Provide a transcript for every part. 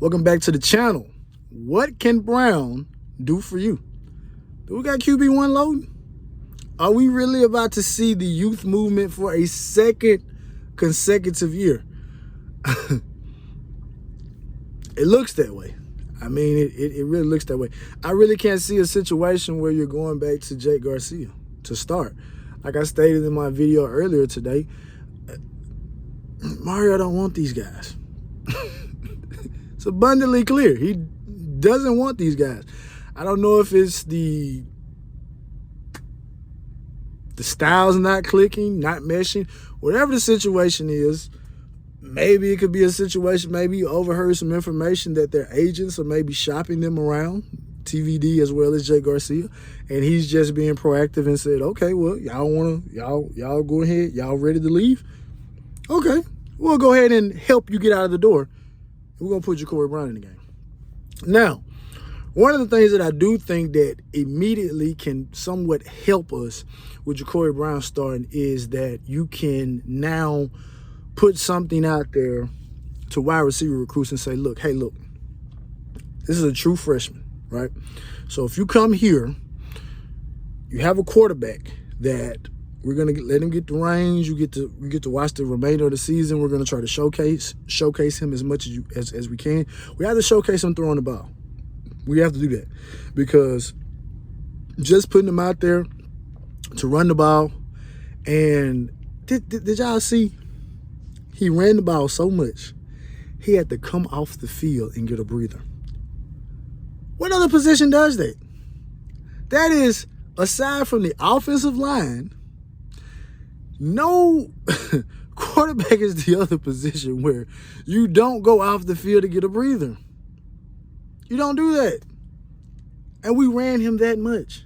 Welcome back to the channel. What can Brown do for you? Do we got QB1 loading? Are we really about to see the youth movement for a second consecutive year? It looks that way. I mean, it really looks that way. I really can't see a situation where you're going back to Jake Garcia to start. Like I stated in my video earlier today, Mario don't want these guys. It's abundantly clear. He doesn't want these guys. I don't know if it's the styles not clicking, not meshing, whatever the situation is. Maybe it could be a situation, maybe you overheard some information that their agents are maybe shopping them around, TVD as well as Jake Garcia, and he's just being proactive and said, okay, well, y'all go ahead, y'all ready to leave? Okay, we'll go ahead and help you get out of the door. We're going to put Jacurri Brown in the game. Now, one of the things that I do think that immediately can somewhat help us with Jacurri Brown starting is that you can now put something out there to wide receiver recruits and say, look, hey, look, this is a true freshman, right? So if you come here, you have a quarterback that we're going to let him get the range. You get to watch the remainder of the season. We're going to try to showcase him as much as we can. We have to showcase him throwing the ball. We have to do that because just putting him out there to run the ball, and did y'all see? He ran the ball so much, he had to come off the field and get a breather. What other position does that? That is, aside from the offensive line, no quarterback is the other position where you don't go off the field to get a breather. You don't do that. And we ran him that much.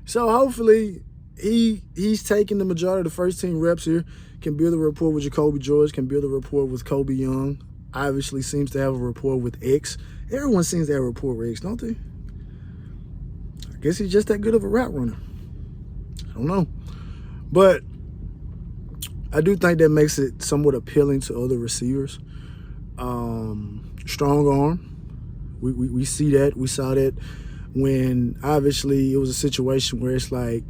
So hopefully he's taking the majority of the first team reps here, can build a rapport with Jacoby George, can build a rapport with Kobe Young, obviously seems to have a rapport with X. Everyone seems to have a rapport with X, don't they? I guess he's just that good of a route runner. I don't know. But I do think that makes it somewhat appealing to other receivers. Strong arm. We see that. We saw that when obviously it was a situation where it's like,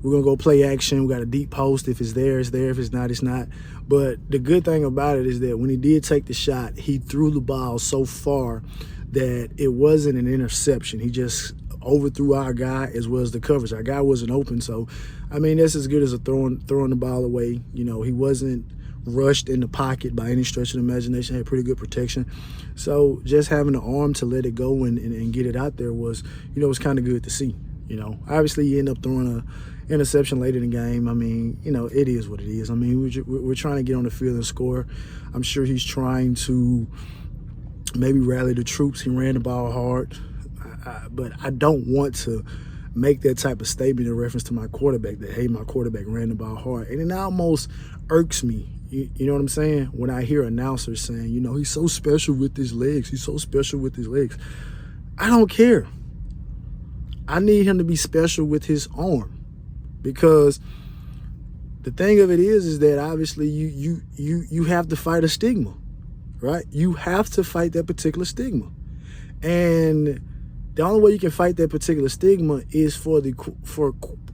we're going to go play action. We got a deep post. If it's there, it's there. If it's not, it's not. But the good thing about it is that when he did take the shot, he threw the ball so far that it wasn't an interception. He just overthrew our guy as well as the coverage. Our guy wasn't open. So, I mean, that's as good as a throwing the ball away. You know, he wasn't rushed in the pocket by any stretch of the imagination, had pretty good protection. So just having the arm to let it go and get it out there was, you know, was kind of good to see. You know, obviously you end up throwing an interception late in the game. I mean, you know, it is what it is. I mean, we're trying to get on the field and score. I'm sure he's trying to maybe rally the troops. He ran the ball hard. But I don't want to make that type of statement in reference to my quarterback that, hey, my quarterback ran the ball hard. And it almost irks me. You know what I'm saying? When I hear announcers saying, you know, he's so special with his legs. He's so special with his legs. I don't care. I need him to be special with his arm. Because the thing of it is that obviously you have to fight a stigma, right? You have to fight that particular stigma. And the only way you can fight that particular stigma is for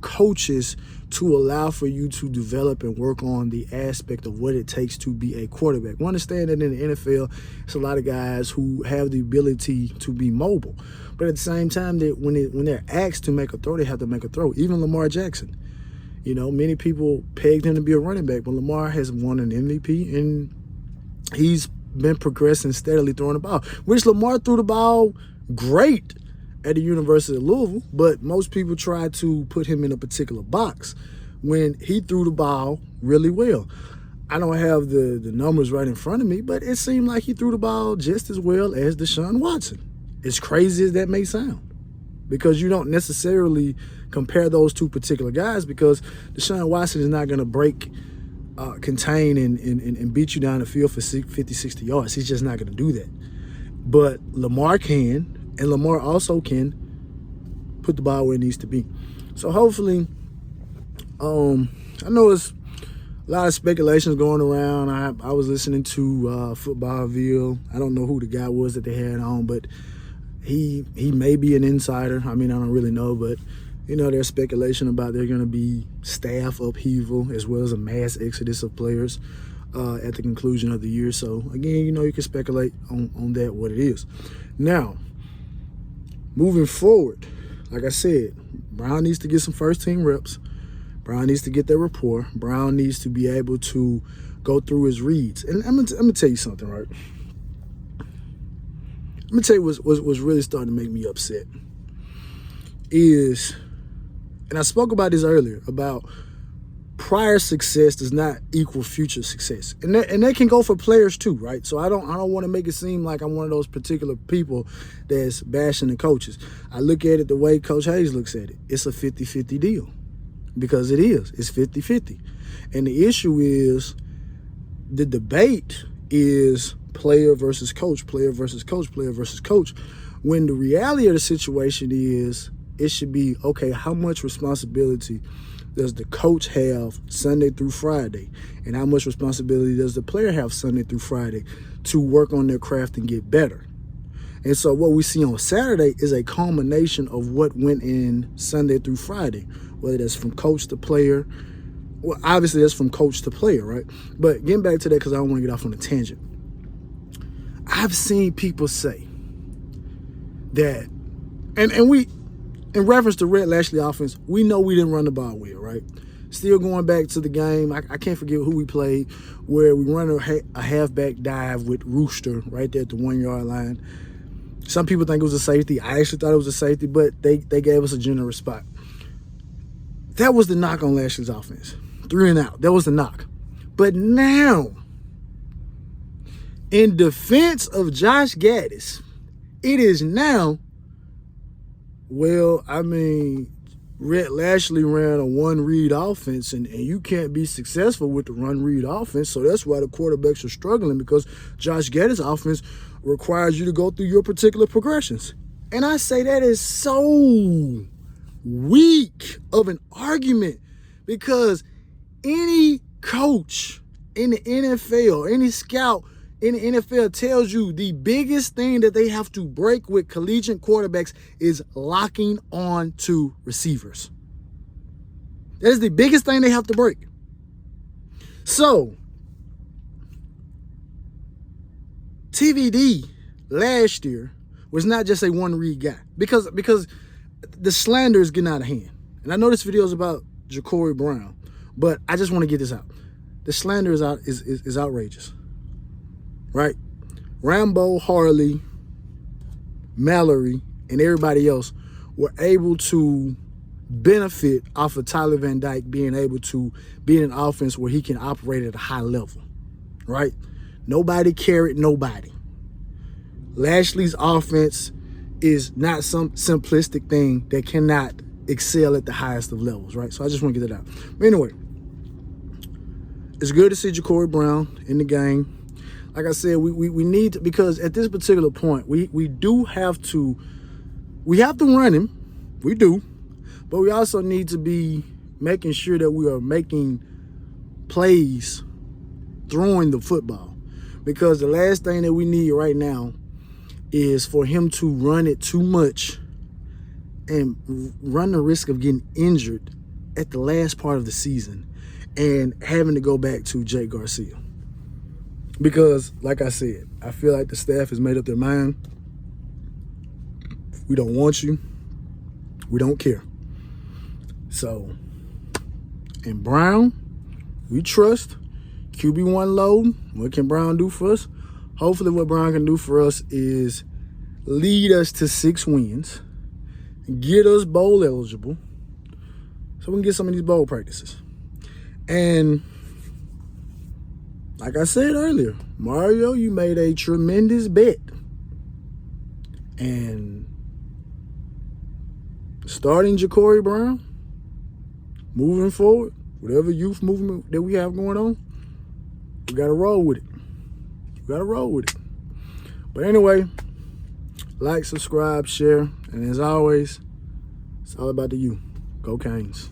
coaches to allow for you to develop and work on the aspect of what it takes to be a quarterback. We understand that in the NFL, it's a lot of guys who have the ability to be mobile. But at the same time, that when they're asked to make a throw, they have to make a throw. Even Lamar Jackson. You know, many people pegged him to be a running back, but Lamar has won an MVP, and he's been progressing steadily throwing the ball. Which Lamar threw the ball great at the University of Louisville, but most people try to put him in a particular box when he threw the ball really well. I don't have the numbers right in front of me, but it seemed like he threw the ball just as well as Deshaun Watson. As crazy as that may sound, because you don't necessarily compare those two particular guys, because Deshaun Watson is not going to break, contain, and beat you down the field for 50, 60 yards. He's just not going to do that. But Lamar can, and Lamar also can put the ball where it needs to be. So hopefully, I know it's a lot of speculations going around. I was listening to Footballville. I don't know who the guy was that they had on, but he may be an insider. I mean, I don't really know, but you know, there's speculation about there's going to be staff upheaval as well as a mass exodus of players at the conclusion of the year. So again, you know, you can speculate on that, what it is. Now, moving forward, like I said, Brown needs to get some first team reps. Brown needs to get that rapport. Brown needs to be able to go through his reads. And I'm gonna tell you something, right? Let me tell you what's really starting to make me upset is, and I spoke about this earlier, about prior success does not equal future success. And that can go for players too, right? So I don't want to make it seem like I'm one of those particular people that's bashing the coaches. I look at it the way Coach Hayes looks at it. It's a 50-50 deal. Because it is. It's 50-50. And the issue is, the debate is player versus coach, player versus coach, player versus coach. When the reality of the situation is, it should be, okay, how much responsibility does the coach have Sunday through Friday? And how much responsibility does the player have Sunday through Friday to work on their craft and get better? And so what we see on Saturday is a culmination of what went in Sunday through Friday, whether that's from coach to player. Well, obviously that's from coach to player, right? But getting back to that, because I don't want to get off on a tangent. I've seen people say that, and we, in reference to Red Lashley offense, we know we didn't run the ball well, right? Still going back to the game, I can't forget who we played, where we run a halfback dive with Rooster right there at the 1 yard line. Some people think it was a safety. I actually thought it was a safety, but they gave us a generous spot. That was the knock on Lashley's offense. 3 and out. That was the knock. But now, in defense of Josh Gaddis, it is now, well, I mean, Red Lashley ran a one-read offense, and you can't be successful with the run-read offense, so that's why the quarterbacks are struggling, because Josh Gaddis' offense requires you to go through your particular progressions. And I say that is so weak of an argument, because any coach in the NFL, any scout in the NFL tells you the biggest thing that they have to break with collegiate quarterbacks is locking on to receivers. That is the biggest thing they have to break. So, TVD last year was not just a one-read guy, because the slander is getting out of hand. And I know this video is about Jacurri Brown, but I just want to get this out. The slander is outrageous, right? Rambo, Harley, Mallory, and everybody else were able to benefit off of Tyler Van Dyke being able to be in an offense where he can operate at a high level, right? Nobody carried nobody. Lashley's offense is not some simplistic thing that cannot excel at the highest of levels, right? So I just want to get that out. But anyway, it's good to see Jacurri Brown in the game. Like I said, we need to, because at this particular point, we have to run him. We do. But we also need to be making sure that we are making plays throwing the football. Because the last thing that we need right now is for him to run it too much and run the risk of getting injured at the last part of the season and having to go back to Jake Garcia. Because, like I said, I feel like the staff has made up their mind. We don't want you. We don't care. So, in Brown, we trust. QB1 load. What can Brown do for us? Hopefully what Brown can do for us is lead us to 6 wins, get us bowl eligible, so we can get some of these bowl practices. And like I said earlier, Mario, you made a tremendous bet. And starting Jacurri Brown, moving forward, whatever youth movement that we have going on, we got to roll with it. We got to roll with it. But anyway, like, subscribe, share, and as always, it's all about the you. Go Canes.